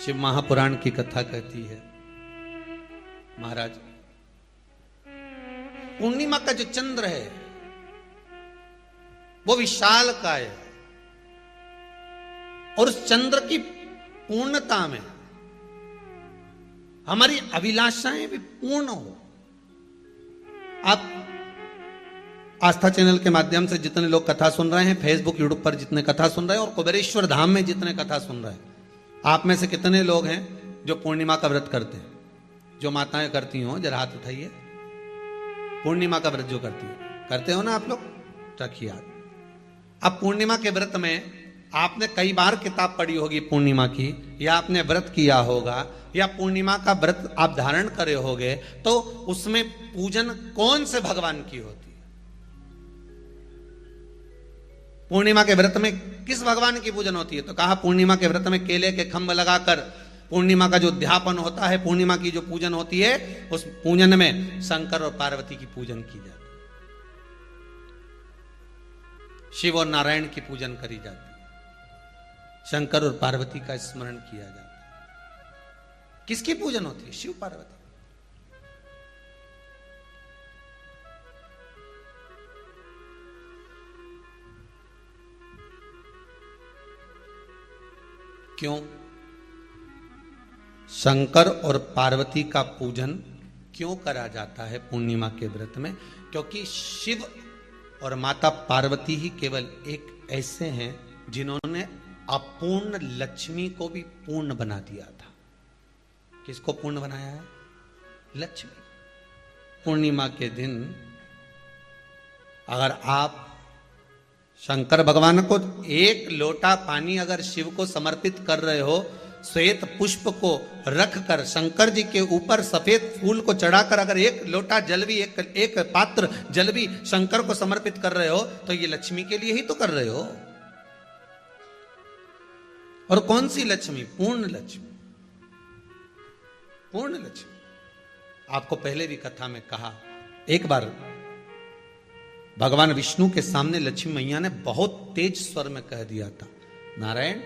शिव महापुराण की कथा कहती है, महाराज पूर्णिमा का जो चंद्र है वो विशाल का है और उस चंद्र की पूर्णता में हमारी अभिलाषाएं भी पूर्ण हो। आप आस्था चैनल के माध्यम से जितने लोग कथा सुन रहे हैं, फेसबुक यूट्यूब पर जितने कथा सुन रहे हैं और कुबेरेश्वर धाम में जितने कथा सुन रहे हैं, आप में से कितने लोग हैं जो पूर्णिमा का व्रत करते हैं? जो माताएं करती हो जरा हाथ उठाइए। पूर्णिमा का व्रत जो करती है, करते हो ना आप लोग? रखिए याद। अब पूर्णिमा के व्रत में आपने कई बार किताब पढ़ी होगी पूर्णिमा की, या आपने व्रत किया होगा, या पूर्णिमा का व्रत आप धारण करे होगे, तो उसमें पूजन कौन से भगवान की होती है? पूर्णिमा के व्रत में किस भगवान की पूजन होती है? तो कहा पूर्णिमा के व्रत में केले के खंभ लगाकर पूर्णिमा का जो अध्यापन होता है, पूर्णिमा की जो पूजन होती है, उस पूजन में शंकर और पार्वती की पूजन की जाती है, शिव और नारायण की पूजन करी जाती है, शंकर और पार्वती का स्मरण किया जाता है। किसकी पूजन होती है? शिव पार्वती। क्यों शंकर और पार्वती का पूजन क्यों करा जाता है पूर्णिमा के व्रत में? क्योंकि शिव और माता पार्वती ही केवल एक ऐसे हैं जिन्होंने अपूर्ण लक्ष्मी को भी पूर्ण बना दिया था। किसको पूर्ण बनाया है? लक्ष्मी। पूर्णिमा के दिन अगर आप शंकर भगवान को एक लोटा पानी अगर शिव को समर्पित कर रहे हो, श्वेत पुष्प को रखकर शंकर जी के ऊपर सफेद फूल को चढ़ाकर अगर एक लोटा जल भी, एक पात्र जल भी शंकर को समर्पित कर रहे हो, तो ये लक्ष्मी के लिए ही तो कर रहे हो। और कौन सी लक्ष्मी? पूर्ण लक्ष्मी। पूर्ण लक्ष्मी। आपको पहले भी कथा में कहा, एक बार भगवान विष्णु के सामने लक्ष्मी मैया ने बहुत तेज स्वर में कह दिया था, नारायण,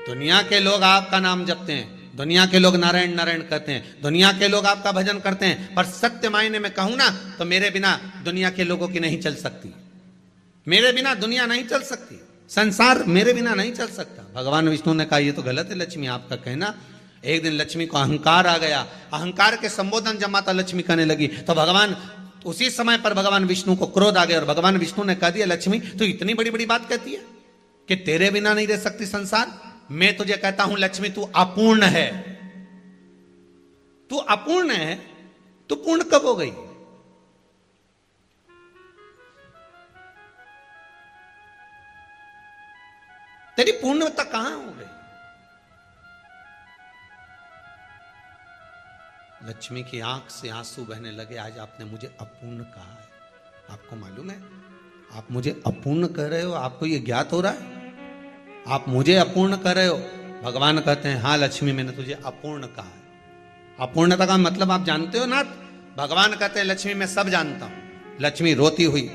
दुनिया के लोग आपका नाम जपते हैं, दुनिया के लोग नारायण नारायण कहते हैं, दुनिया के लोग आपका भजन करते हैं, पर सत्य मायने में कहूं ना तो मेरे बिना दुनिया के लोगों की नहीं चल सकती। मेरे बिना दुनिया नहीं चल सकती, संसार मेरे बिना नहीं चल सकता। भगवान विष्णु ने कहा ये तो गलत है लक्ष्मी आपका कहना। एक दिन लक्ष्मी को अहंकार आ गया। अहंकार के संबोधन जब माता लक्ष्मी करने लगी तो भगवान उसी समय पर भगवान विष्णु को क्रोध आ गया और भगवान विष्णु ने कह दिया, लक्ष्मी तू इतनी बड़ी बड़ी बात कहती है कि तेरे बिना नहीं रह सकती संसार। मैं तुझे कहता हूं लक्ष्मी तू अपूर्ण है। तू अपूर्ण है, तू पूर्ण कब हो गई? तेरी पूर्णता कहां हो गई? लक्ष्मी की आंख से आंसू बहने लगे। आज आपने मुझे अपूर्ण कहा है। आपको मालूम है आप मुझे अपूर्ण कह रहे हो? आपको ये ज्ञात हो रहा है आप मुझे अपूर्ण कह रहे हो? भगवान कहते हैं हाँ लक्ष्मी मैंने तुझे अपूर्ण कहा है। अपूर्णता का मतलब आप जानते हो ना? भगवान कहते हैं लक्ष्मी मैं सब जानता हूं। लक्ष्मी रोती हुई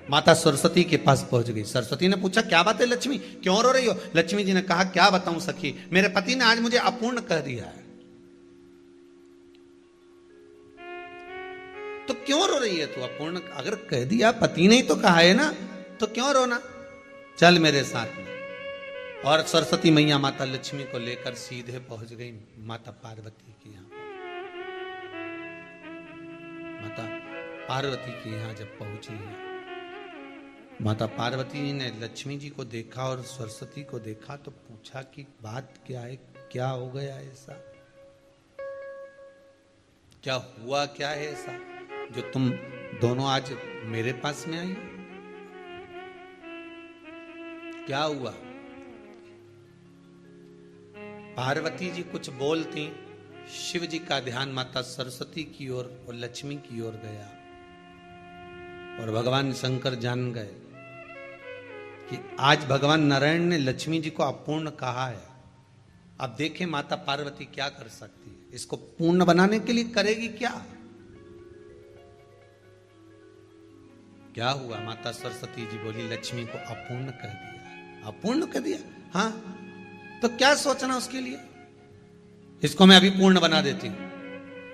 माता सरस्वती के पास पहुंच गई। सरस्वती ने पूछा क्या बात है लक्ष्मी, क्यों रो रही हो? लक्ष्मी जी ने कहा क्या बताऊं सखी, मेरे पति ने आज मुझे अपूर्ण कह दिया है। तो क्यों रो रही है तू? अपूर्ण अगर कह दिया, पति ने ही तो कहा है ना, तो क्यों रोना? चल मेरे साथ में। और सरस्वती मैया माता लक्ष्मी को लेकर सीधे पहुंच गई माता पार्वती के यहां। माता पार्वती के यहां जब पहुंची है, माता पार्वती ने लक्ष्मी जी को देखा और सरस्वती को देखा तो पूछा कि बात क्या है, क्या हो गया ऐसा, क्या हुआ, क्या है ऐसा जो तुम दोनों आज मेरे पास में आई? क्या हुआ? पार्वती जी कुछ बोलती, शिव जी का ध्यान माता सरस्वती की ओर और लक्ष्मी की ओर गया और भगवान शंकर जान गए कि आज भगवान नारायण ने लक्ष्मी जी को अपूर्ण कहा है। अब देखें माता पार्वती क्या कर सकती है, इसको पूर्ण बनाने के लिए करेगी क्या? क्या हुआ? माता सरस्वती जी बोली लक्ष्मी को अपूर्ण कह दिया। अपूर्ण कह दिया? हाँ, तो क्या सोचना उसके लिए? इसको मैं अभी पूर्ण बना देती हूं।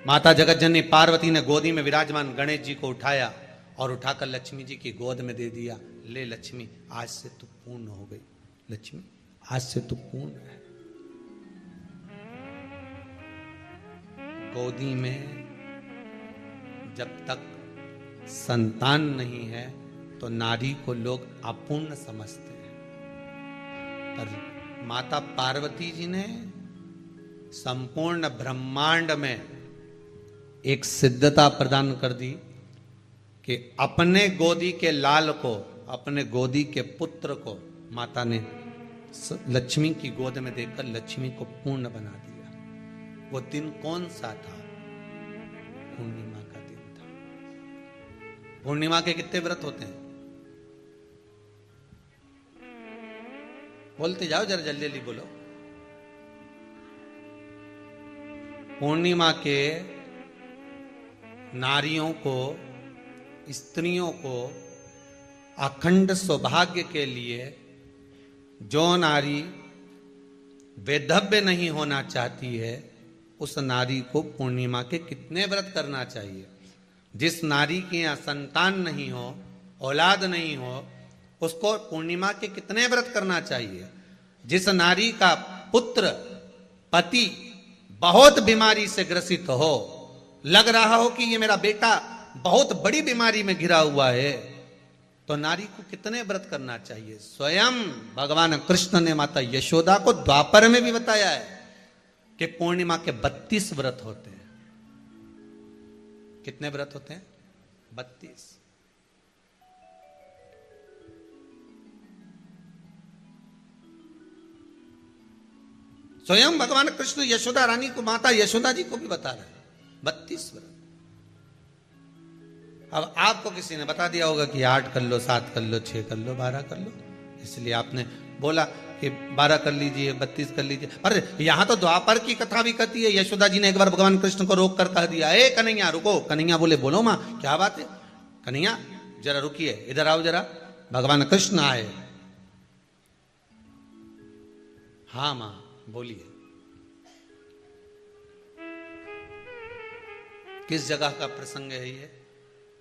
माता जगत जननी पार्वती ने गोदी में विराजमान गणेश जी को उठाया और उठाकर लक्ष्मी जी की गोद में दे दिया। ले लक्ष्मी, आज से तू पूर्ण हो गई। लक्ष्मी, आज से तू पूर्ण है। गोदी में जब तक संतान नहीं है तो नारी को लोग अपूर्ण समझते हैं, पर माता पार्वती जी ने संपूर्ण ब्रह्मांड में एक सिद्धता प्रदान कर दी कि अपने गोदी के लाल को, अपने गोदी के पुत्र को माता ने लक्ष्मी की गोद में देकर लक्ष्मी को पूर्ण बना दिया। वो दिन कौन सा था? पूर्णिमा का दिन था। पूर्णिमा के कितने व्रत होते हैं? बोलते जाओ, जरा जल्दी जल्दी बोलो। पूर्णिमा के नारियों को, स्त्रियों को अखंड सौभाग्य के लिए, जो नारी वैधव्य नहीं होना चाहती है, उस नारी को पूर्णिमा के कितने व्रत करना चाहिए? जिस नारी के यहाँ संतान नहीं हो, औलाद नहीं हो, उसको पूर्णिमा के कितने व्रत करना चाहिए? जिस नारी का पुत्र, पति बहुत बीमारी से ग्रसित हो, लग रहा हो कि ये मेरा बेटा बहुत बड़ी बीमारी में घिरा हुआ है, तो नारी को कितने व्रत करना चाहिए? स्वयं भगवान कृष्ण ने माता यशोदा को द्वापर में भी बताया है कि पूर्णिमा के 32 व्रत होते हैं। कितने व्रत होते हैं? 32। स्वयं भगवान कृष्ण यशोदा रानी को, माता यशोदा जी को भी बता रहे हैं 32 व्रत। अब आपको किसी ने बता दिया होगा कि 8 कर लो, 7 कर लो, 6 कर लो, 12 कर लो, इसलिए आपने बोला कि 12 कर लीजिए, 32 कर लीजिए। अरे यहां तो द्वापर की कथा भी कहती है। यशोदा जी ने एक बार भगवान कृष्ण को रोक कर कह दिया, ए कन्हैया रुको। कन्हैया बोले, बोलो मां, क्या बात है? कन्हैया जरा रुकिए, इधर आओ जरा। भगवान कृष्ण आए। हाँ मां बोलिए। किस जगह का प्रसंग है ये?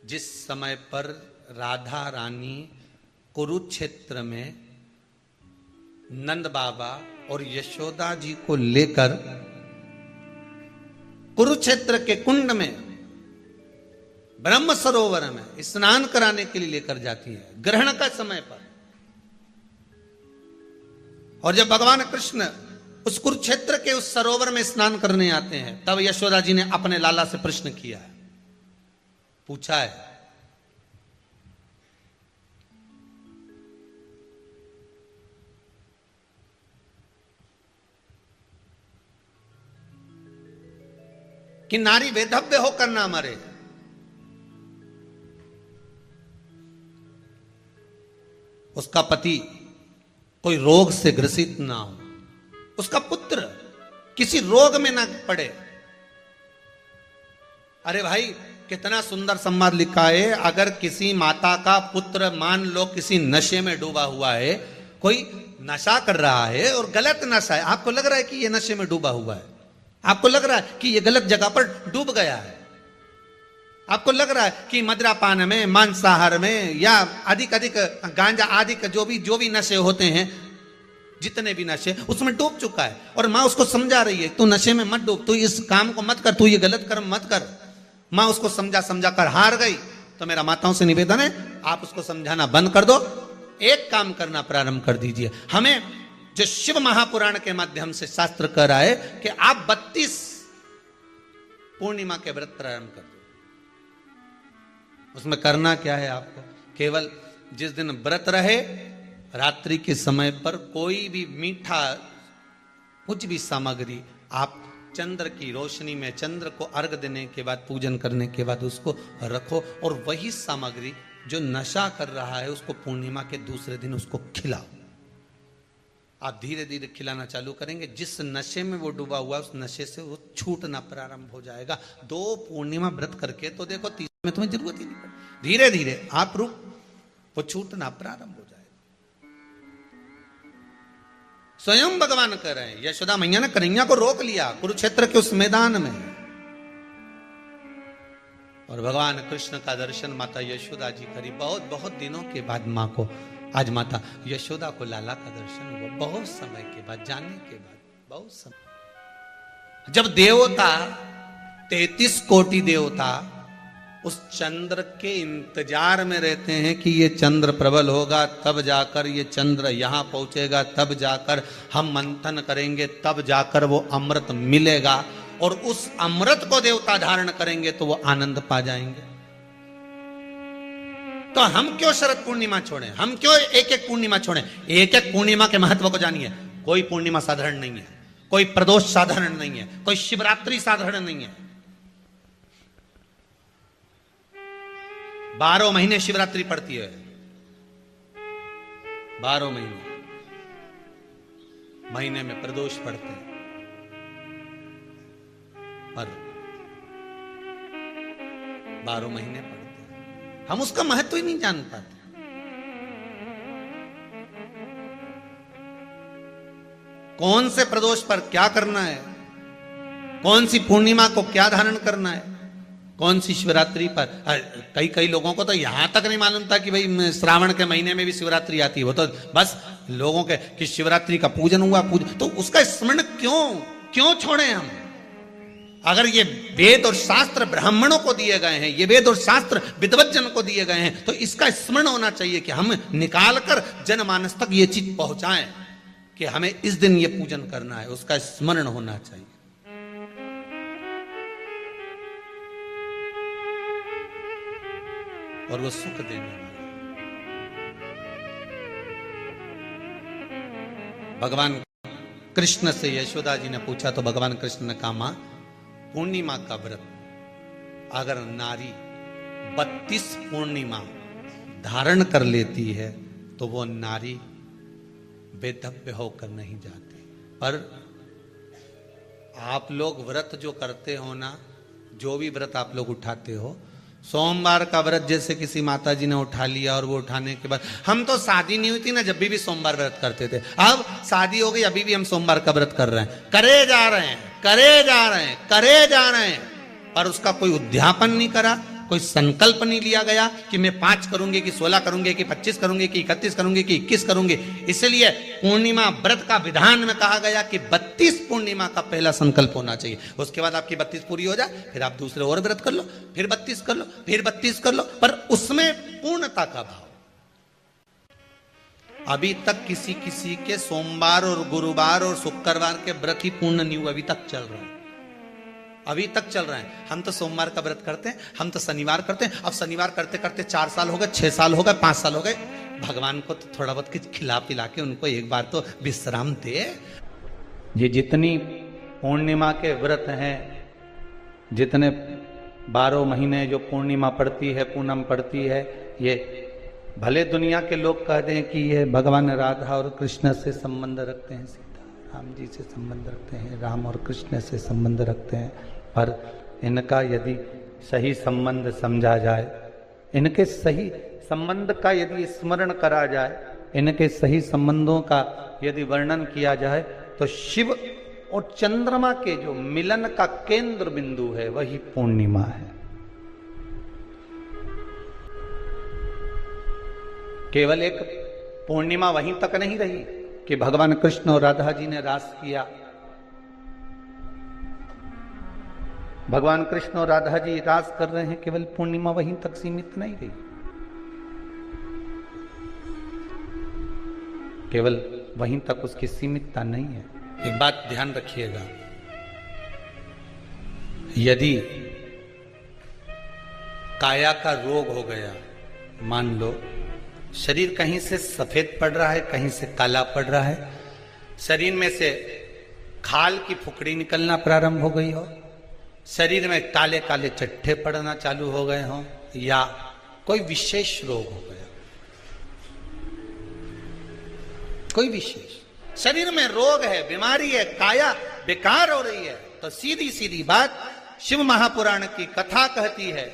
जिस समय पर राधा रानी कुरुक्षेत्र में नंद बाबा और यशोदा जी को लेकर कुरुक्षेत्र के कुंड में, ब्रह्म सरोवर में स्नान कराने के लिए लेकर जाती है, ग्रहण का समय पर। और जब भगवान कृष्ण उस कुरुक्षेत्र के उस सरोवर में स्नान करने आते हैं, तब यशोदा जी ने अपने लाला से प्रश्न किया है, पूछा है, कि नारी वैधव्य होकर ना मरे। उसका पति कोई रोग से ग्रसित ना हो, उसका पुत्र किसी रोग में ना पड़े। अरे भाई कितना सुंदर संवाद लिखा है। अगर किसी माता का पुत्र मान लो किसी नशे में डूबा हुआ है, कोई नशा कर रहा है और गलत नशा है, आपको लग रहा है कि ये नशे में डूबा हुआ है, आपको लग रहा है कि ये गलत जगह पर डूब गया है, आपको लग रहा है कि मदिरापान में, मांसाहार में या अधिक गांजा आदि का जो भी नशे होते हैं, जितने भी नशे, उसमें डूब चुका है। और माँ उसको समझा रही है, तू नशे में मत डूब, तू इस काम को मत कर, तू ये गलत कर्म मत कर। माँ उसको समझा कर हार गई। तो मेरा माताओं से निवेदन है, आप उसको समझाना बंद कर दो, एक काम करना प्रारंभ कर दीजिए। हमें जो शिव महापुराण के माध्यम से शास्त्र कह रहा है कि आप 32 पूर्णिमा के व्रत प्रारंभ कर दो। उसमें करना क्या है आपको? केवल जिस दिन व्रत रहे, रात्रि के समय पर कोई भी मीठा, कुछ भी सामग्री आप चंद्र की रोशनी में, चंद्र को अर्घ देने के बाद, पूजन करने के बाद उसको रखो, और वही सामग्री जो नशा कर रहा है उसको पूर्णिमा के दूसरे दिन उसको खिलाओ। आप धीरे धीरे खिलाना चालू करेंगे, जिस नशे में वो डूबा हुआ उस नशे से वो छूटना प्रारंभ हो जाएगा। 2 पूर्णिमा व्रत करके तो देखो, 3 में तुम्हें जरूरत ही नहीं पड़ेगी। धीरे धीरे आप रुक, वो छूटना प्रारंभ हो जाएगा। स्वयं भगवान कह रहे हैं। यशोदा मैया ने कन्हैया को रोक लिया कुरुक्षेत्र के उस मैदान में, और भगवान कृष्ण का दर्शन माता यशोदा जी करी। बहुत बहुत दिनों के बाद माँ को, आज माता यशोदा को लाला का दर्शन हुआ, बहुत समय के बाद, जाने के बाद, बहुत समय। जब देवता 33 कोटि देवता उस चंद्र के इंतजार में रहते हैं कि ये चंद्र प्रबल होगा, तब जाकर ये चंद्र यहां पहुंचेगा, तब जाकर हम मंथन करेंगे, तब जाकर वो अमृत मिलेगा, और उस अमृत को देवता धारण करेंगे तो वो आनंद पा जाएंगे। तो हम क्यों शरद पूर्णिमा छोड़ें? हम क्यों एक एक पूर्णिमा छोड़ें? एक एक पूर्णिमा के महत्व को जानिए। कोई पूर्णिमा साधारण नहीं है, कोई प्रदोष साधारण नहीं है, कोई शिवरात्रि साधारण नहीं है। 12 महीने शिवरात्रि पड़ती है, 12 महीने में प्रदोष पड़ते हैं, पर 12 महीने पड़ते हैं। हम उसका महत्व ही नहीं जान पाते। कौन से प्रदोष पर क्या करना है, कौन सी पूर्णिमा को क्या धारण करना है, कौन सी शिवरात्रि पर। कई लोगों को तो यहां तक नहीं मालूम था कि भाई श्रावण के महीने में भी शिवरात्रि आती है। वो तो बस लोगों के कि शिवरात्रि का पूजन हुआ, तो उसका स्मरण क्यों छोड़े हम? अगर ये वेद और शास्त्र ब्राह्मणों को दिए गए हैं, ये वेद और शास्त्र विद्वज्जन को दिए गए हैं, तो इसका स्मरण होना चाहिए कि हम निकालकर जनमानस तक ये चीज पहुंचाएं कि हमें इस दिन ये पूजन करना है, उसका स्मरण होना चाहिए। और वो सुख देने वाला। भगवान कृष्ण से यशोदा जी ने पूछा तो भगवान कृष्ण ने कहा, मां, पूर्णिमा का व्रत अगर नारी 32 पूर्णिमा धारण कर लेती है तो वो नारी बेधव्य होकर नहीं जाती। पर आप लोग व्रत जो करते हो ना, जो भी व्रत आप लोग उठाते हो, सोमवार का व्रत जैसे किसी माता जी ने उठा लिया और वो उठाने के बाद, हम तो शादी नहीं हुई थी ना जब भी सोमवार व्रत करते थे, अब शादी हो गई अभी भी हम सोमवार का व्रत कर रहे हैं, करे जा रहे हैं, पर उसका कोई उद्यापन नहीं करा, कोई संकल्प नहीं लिया गया कि मैं 5 करूंगी कि 16 करूंगी कि 25 करूंगी कि 31 करूंगी कि 21 करूंगी। इसलिए पूर्णिमा व्रत का विधान में कहा गया कि 32 पूर्णिमा का पहला संकल्प होना चाहिए। उसके बाद आपकी 32 पूरी हो जाए, फिर आप दूसरे और व्रत कर लो, फिर 32 कर लो, फिर 32 कर लो, पर उसमें पूर्णता का भाव। अभी तक किसी के सोमवार और गुरुवार और शुक्रवार के व्रत ही पूर्ण नहीं हुए, अभी तक चल रहा है, अभी तक चल रहा है। हम तो सोमवार का व्रत करते हैं, हम तो शनिवार करते हैं, अब शनिवार करते करते 4 साल हो गए, 6 साल हो गए, 5 साल हो गए। भगवान को तो थोड़ा बहुत कुछ खिला पिला के उनको एक बार तो विश्राम दे। ये जितनी पूर्णिमा के व्रत हैं, जितने 12 महीने जो पूर्णिमा पड़ती है, पूनम पड़ती है, ये भले दुनिया के लोग कहते हैं कि ये भगवान राधा और कृष्ण से संबंध रखते हैं, सीता राम जी से संबंध रखते हैं, राम और कृष्ण से संबंध रखते हैं, पर इनका यदि सही संबंध समझा जाए, इनके सही संबंध का यदि स्मरण करा जाए, इनके सही संबंधों का यदि वर्णन किया जाए, तो शिव और चंद्रमा के जो मिलन का केंद्र बिंदु है वही पूर्णिमा है। केवल एक पूर्णिमा वहीं तक नहीं रही कि भगवान कृष्ण और राधा जी ने रास किया। भगवान कृष्ण और राधा जी रास कर रहे हैं, केवल पूर्णिमा वहीं तक सीमित नहीं रही, केवल वहीं तक उसकी सीमितता नहीं है। एक बात ध्यान रखिएगा, यदि काया का रोग हो गया, मान लो शरीर कहीं से सफेद पड़ रहा है, कहीं से काला पड़ रहा है, शरीर में से खाल की फुकड़ी निकलना प्रारंभ हो गई हो, शरीर में काले काले चट्टे पड़ना चालू हो गए हो, या कोई विशेष रोग हो गया, कोई विशेष शरीर में रोग है, बीमारी है, काया बेकार हो रही है, तो सीधी सीधी बात शिव महापुराण की कथा कहती है,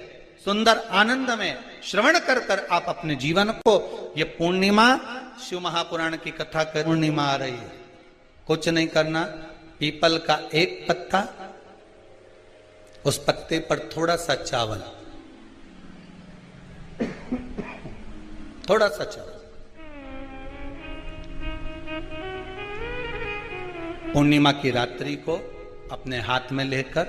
सुंदर आनंद में श्रवण कर कर आप अपने जीवन को, ये पूर्णिमा शिव महापुराण की कथा कर पूर्णिमा आ रही है, कुछ नहीं करना, पीपल का एक पत्ता, उस पत्ते पर थोड़ा सा चावल, थोड़ा सा चावल, पूर्णिमा की रात्रि को अपने हाथ में लेकर,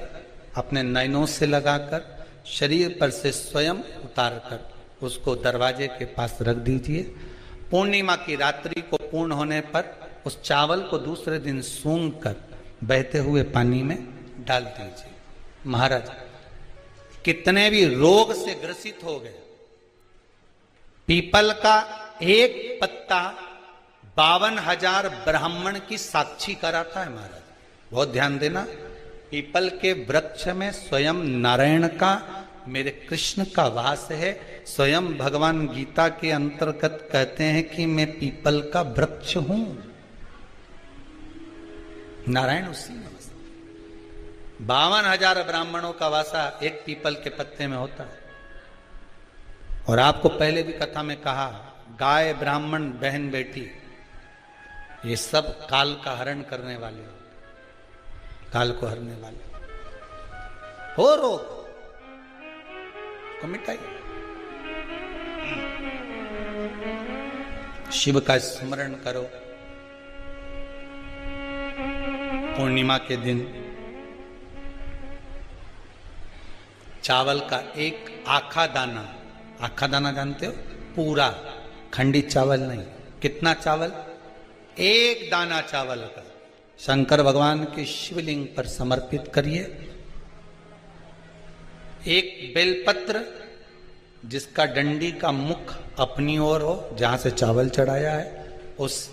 अपने नयनों से लगाकर, शरीर पर से स्वयं उतार कर उसको दरवाजे के पास रख दीजिए। पूर्णिमा की रात्रि को पूर्ण होने पर उस चावल को दूसरे दिन सूंघ कर बहते हुए पानी में डाल दीजिए। महाराज कितने भी रोग से ग्रसित हो गए, पीपल का एक पत्ता 52,000 ब्राह्मण की साक्षी कराता है। महाराज बहुत ध्यान देना, पीपल के वृक्ष में स्वयं नारायण का, मेरे कृष्ण का वास है। स्वयं भगवान गीता के अंतर्गत कहते हैं कि मैं पीपल का वृक्ष हूं, नारायण उसी में। 52,000 ब्राह्मणों का वासा एक पीपल के पत्ते में होता है। और आपको पहले भी कथा में कहा, गाय, ब्राह्मण, बहन, बेटी, ये सब काल का हरण करने वाले होते, काल को हरने वाले हो। रोग को मिटाइए, शिव का स्मरण करो। पूर्णिमा के दिन चावल का एक आखा दाना, आखा दाना जानते हो, पूरा, खंडित चावल नहीं, कितना चावल, एक दाना चावल का शंकर भगवान के शिवलिंग पर समर्पित करिए। एक बेलपत्र जिसका डंडी का मुख अपनी ओर हो, जहां से चावल चढ़ाया है, उस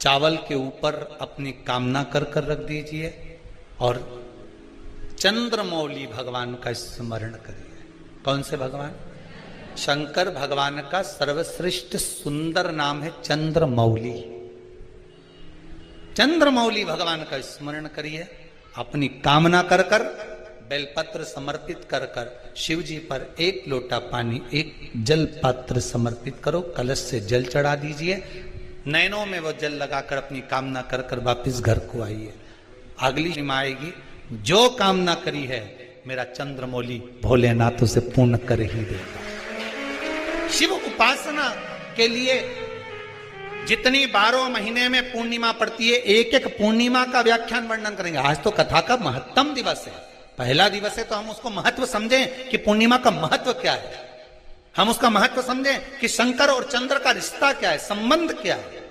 चावल के ऊपर अपनी कामना कर कर रख दीजिए और चंद्रमौली भगवान का स्मरण करिए। कौन से भगवान? शंकर भगवान का सर्वश्रेष्ठ सुंदर नाम है चंद्रमौली। चंद्रमौली भगवान का स्मरण करिए, अपनी कामना कर कर, बेलपत्र समर्पित कर कर शिव जी पर एक लोटा पानी, एक जल पात्र समर्पित करो, कलश से जल चढ़ा दीजिए, नैनों में वो जल लगाकर अपनी कामना कर कर वापिस घर को आइए। अगली निमा आएगी, जो कामना करी है मेरा चंद्रमौली भोलेनाथ उसे पूर्ण कर ही देगा। शिव उपासना के लिए जितनी 12 महीने में पूर्णिमा पड़ती है, एक एक पूर्णिमा का व्याख्यान वर्णन करेंगे। आज तो कथा का महत्तम दिवस है, पहला दिवस है, तो हम उसको महत्व समझें कि पूर्णिमा का महत्व क्या है, हम उसका महत्व समझें कि शंकर और चंद्र का रिश्ता क्या है, संबंध क्या है।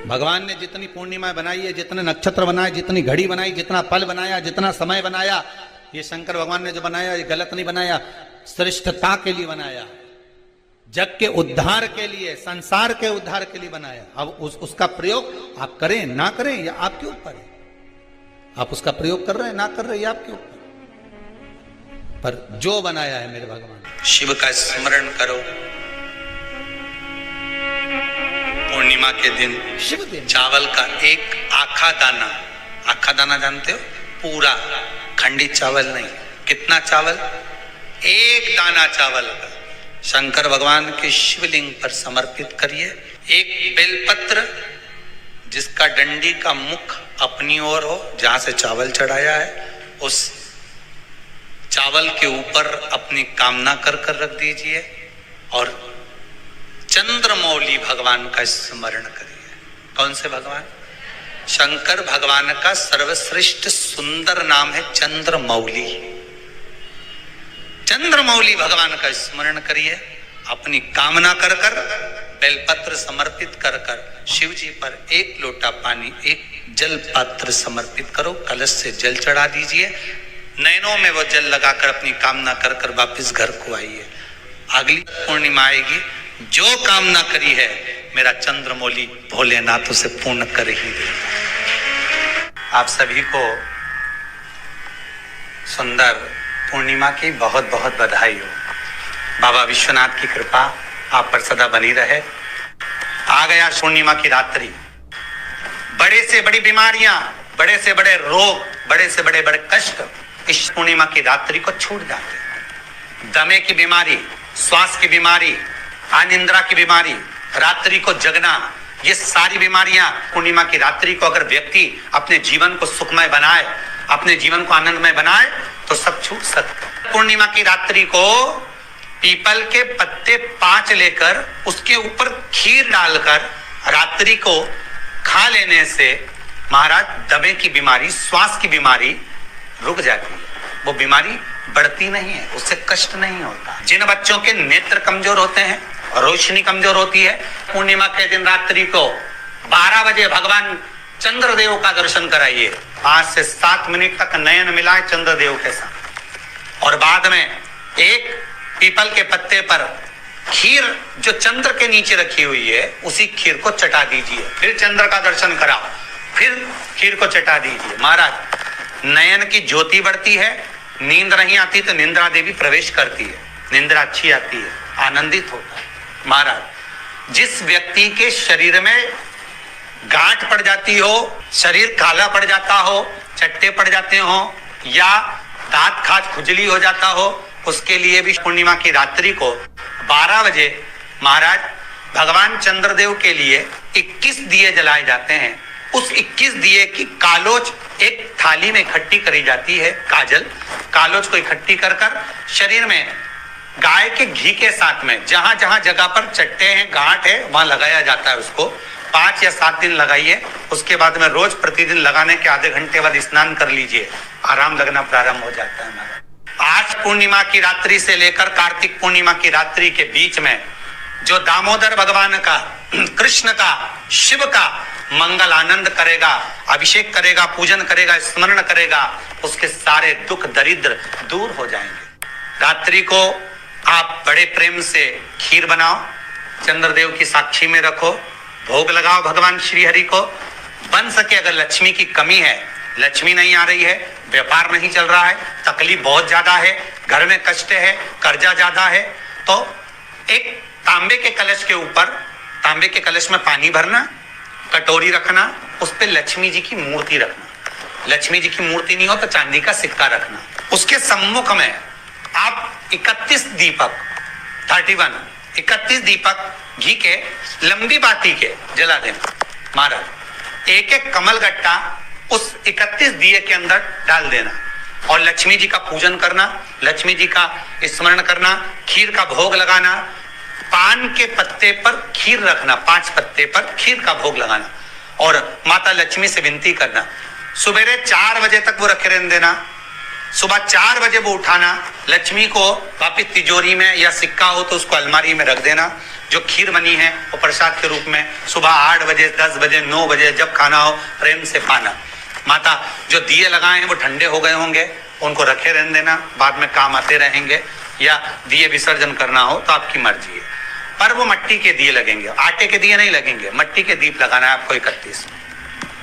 भगवान ने जितनी पूर्णिमा बनाई है, जितने नक्षत्र बनाए, जितनी घड़ी बनाई, जितना पल बनाया, जितना समय बनाया, ये शंकर भगवान ने जो बनाया ये गलत नहीं बनाया, श्रेष्ठता के लिए बनाया, जग के उद्धार के लिए, संसार के उद्धार के लिए बनाया। अब उसका प्रयोग आप करें ना करें ये आपके ऊपर है, आप उसका प्रयोग कर रहे हैं ना कर रहे हैं ये आपके ऊपर, पर जो बनाया है मेरे भगवान, शिव का स्मरण करो। पूर्णिमा के दिन शिव दिन चावल का एक आखा दाना, आखा दाना जानते हो, पूरा, खंडित चावल नहीं, कितना चावल, एक दाना चावल का शंकर भगवान के शिवलिंग पर समर्पित करिए। एक बेलपत्र जिसका डंडी का मुख अपनी ओर हो, जहां से चावल चढ़ाया है, उस चावल के ऊपर अपनी कामना कर कर रख दीजिए और चंद्रमौली भगवान का स्मरण करिए। कौन से भगवान? शंकर भगवान का सर्वश्रेष्ठ सुंदर नाम है चंद्रमौली। चंद्रमौली भगवान का स्मरण करिए, अपनी कामना कर कर, बेलपत्र समर्पित कर कर शिव जी पर एक लोटा पानी, एक जल पात्र समर्पित करो, कलश से जल चढ़ा दीजिए, नैनों में वो जल लगाकर अपनी कामना कर कर वापिस घर को आइए। अगली पूर्णिमा आएगी, जो कामना करी है मेरा चंद्रमौली भोलेनाथ उसे पूर्ण कर ही देगा। आप सभी को सुंदर पूर्णिमा की बहुत बहुत बधाई हो। बाबा विश्वनाथ की कृपा आप पर सदा बनी रहे। आ गया पूर्णिमा की रात्रि, बड़े से बड़ी बीमारियां, बड़े से बड़े रोग, बड़े से बड़े बड़े कष्ट इस पूर्णिमा की रात्रि को छूट जाते हैं। दमे की बीमारी, श्वास की बीमारी, अनिद्रा की बीमारी, रात्रि को जगना, ये सारी बीमारियां पूर्णिमा की रात्रि को अगर व्यक्ति अपने जीवन को सुखमय बनाए, अपने जीवन को आनंदमय बनाए तो सब छूट सकता है। पूर्णिमा की रात्रि को पीपल के पत्ते 5 लेकर उसके ऊपर खीर डालकर रात्रि को खा लेने से महाराज दमे की बीमारी, श्वास की बीमारी रुक जाती है। वो बीमारी बढ़ती नहीं है, उससे कष्ट नहीं होता। जिन बच्चों के नेत्र कमजोर होते हैं, रोशनी कमजोर होती है, पूर्णिमा के दिन रात्रि को 12 बजे भगवान चंद्रदेव का दर्शन कराइए। 5 से 7 मिनट तक नयन मिलाए चंद्रदेव के साथ और बाद में एक पीपल के पत्ते पर खीर जो चंद्र के नीचे रखी हुई है उसी खीर को चटा दीजिए। फिर चंद्र का दर्शन कराओ, फिर खीर को चटा दीजिए। महाराज नयन की ज्योति बढ़ती है, नींद नहीं आती तो निंद्रा देवी प्रवेश करती है, निंद्रा अच्छी आती है, आनंदित होता है। महाराज जिस व्यक्ति के शरीर में गांठ पड़ जाती हो, शरीर काला पड़ जाता हो, चट्टे पड़ जाते हो या दांत खाज खुजली हो जाता हो, उसके लिए भी पूर्णिमा की रात्रि को 12 बजे महाराज भगवान चंद्रदेव के लिए 21 दिए जलाए जाते हैं। उस 21 दिए की कालोच एक थाली में इकट्ठी करी जाती है, कालोच को इकट्ठी कर शरीर में गाय के घी के साथ में जहां जहां जगह पर चट्टे हैं, गांठ है, वहां लगाया जाता है। उसको 5 या 7 दिन लगाइए। उसके बाद में रोज प्रतिदिन लगाने के आधे घंटे बाद स्नान कर लीजिए, आराम लगना प्रारंभ हो जाता है। आज पूर्णिमा की रात्रि से लेकर कार्तिक पूर्णिमा की रात्रि के बीच में जो दामोदर भगवान का, कृष्ण का, शिव का मंगल आनंद करेगा, अभिषेक करेगा, पूजन करेगा, स्मरण करेगा, उसके सारे दुख दरिद्र दूर हो जाएंगे। रात्रि को आप बड़े प्रेम से खीर बनाओ, चंद्रदेव की साक्षी में रखो, भोग लगाओ भगवान श्री हरि को। बन सके अगर लक्ष्मी की कमी है, लक्ष्मी नहीं आ रही है, व्यापार नहीं चल रहा है, तकलीफ बहुत ज्यादा है, घर में कष्ट है, कर्जा ज्यादा है, तो एक तांबे के कलश के ऊपर, तांबे के कलश में पानी भरना, कटोरी रखना, उस पे लक्ष्मी जी की मूर्ति रखना। लक्ष्मी जी की मूर्ति नहीं हो तो चांदी का सिक्का रखना। उसके सम्मुख में आप 31 दीपक 31 दीपक घी के लंबी बाती के जला देना। महाराज एक एक कमल गट्टा उस 31 दिए के अंदर डाल देना और लक्ष्मी जी का पूजन करना, लक्ष्मी जी का स्मरण करना, खीर का भोग लगाना, पान के पत्ते पर खीर रखना, 5 पत्ते पर खीर का भोग लगाना और माता लक्ष्मी से विनती करना। सुबेरे 4 बजे तक वो रखे रहने देना, सुबह 4 बजे वो उठाना, लक्ष्मी को वापिस तिजोरी में या सिक्का हो तो उसको अलमारी में रख देना। जो खीर बनी है वो प्रसाद के रूप में सुबह 8 बजे, 10 बजे, 9 बजे जब खाना हो प्रेम से खाना। माता जो दिए लगाए हैं वो ठंडे हो गए होंगे, उनको रखे रहने देना, बाद में काम आते रहेंगे, या दिए विसर्जन करना हो तो आपकी मर्जी है। पर वो मिट्टी के दिए लगेंगे, आटे के दिए नहीं लगेंगे, मिट्टी के दीप लगाना है आपको। 31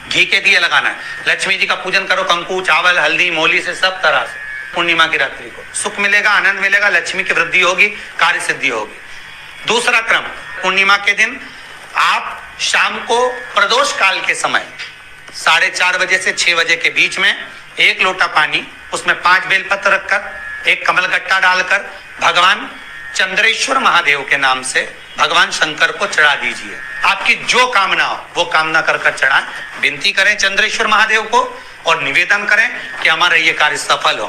घी के दिए लगाना है। लक्ष्मी जी का पूजन करो, कंकु, चावल, हल्दी, मोली से सब तरह से। पूर्णिमा की रात्रि को सुख मिलेगा, आनंद मिलेगा, लक्ष्मी की वृद्धि होगी, कार्य सिद्धि होगी। दूसरा क्रम, पूर्णिमा के दिन आप शाम को प्रदोष काल के समय 4:30 बजे से 6 बजे के बीच में 1 लोटा पानी, उसमें 5 बेलपत्र रखकर, 1 कमल गट्टा डालकर भगवान चंद्रेश्वर महादेव के नाम से भगवान शंकर को चढ़ा दीजिए। आपकी जो कामना हो वो कामना कर चढ़ाएं, विनती करें चंद्रेश्वर महादेव को और निवेदन करें कि हमारा ये कार्य सफल हो।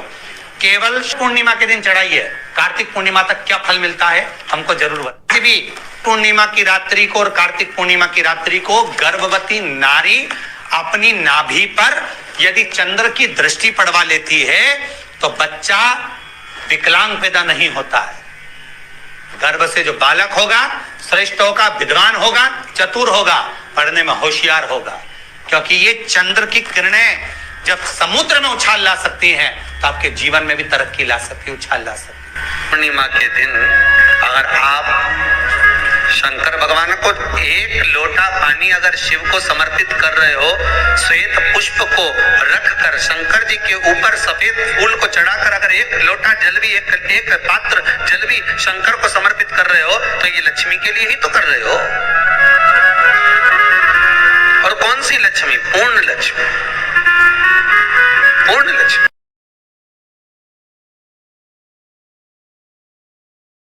केवल पूर्णिमा के दिन चढ़ाइए, कार्तिक पूर्णिमा तक क्या फल मिलता है हमको जरूर बताइए। भी पूर्णिमा की रात्रि को और कार्तिक पूर्णिमा की रात्रि को गर्भवती नारी अपनी नाभि पर यदि चंद्र की दृष्टि पड़वा लेती है तो बच्चा विकलांग पैदा नहीं होता है। गर्भ से जो बालक होगा श्रेष्ठ होगा, विद्वान होगा, चतुर होगा, पढ़ने में होशियार होगा, क्योंकि ये चंद्र की किरणें जब समुद्र में उछाल ला सकती हैं तो आपके जीवन में भी तरक्की ला सकती है, उछाल ला सकती है। पूर्णिमा के दिन अगर आप शंकर भगवान को 1 लोटा पानी अगर शिव को समर्पित कर रहे हो, श्वेत पुष्प को रखकर शंकर जी के ऊपर सफेद फूल को चढ़ाकर अगर 1 लोटा जल भी, एक पात्र जल भी शंकर को समर्पित कर रहे हो तो ये लक्ष्मी के लिए ही तो कर रहे हो। और कौन सी लक्ष्मी? पूर्ण लक्ष्मी, पूर्ण लक्ष्मी।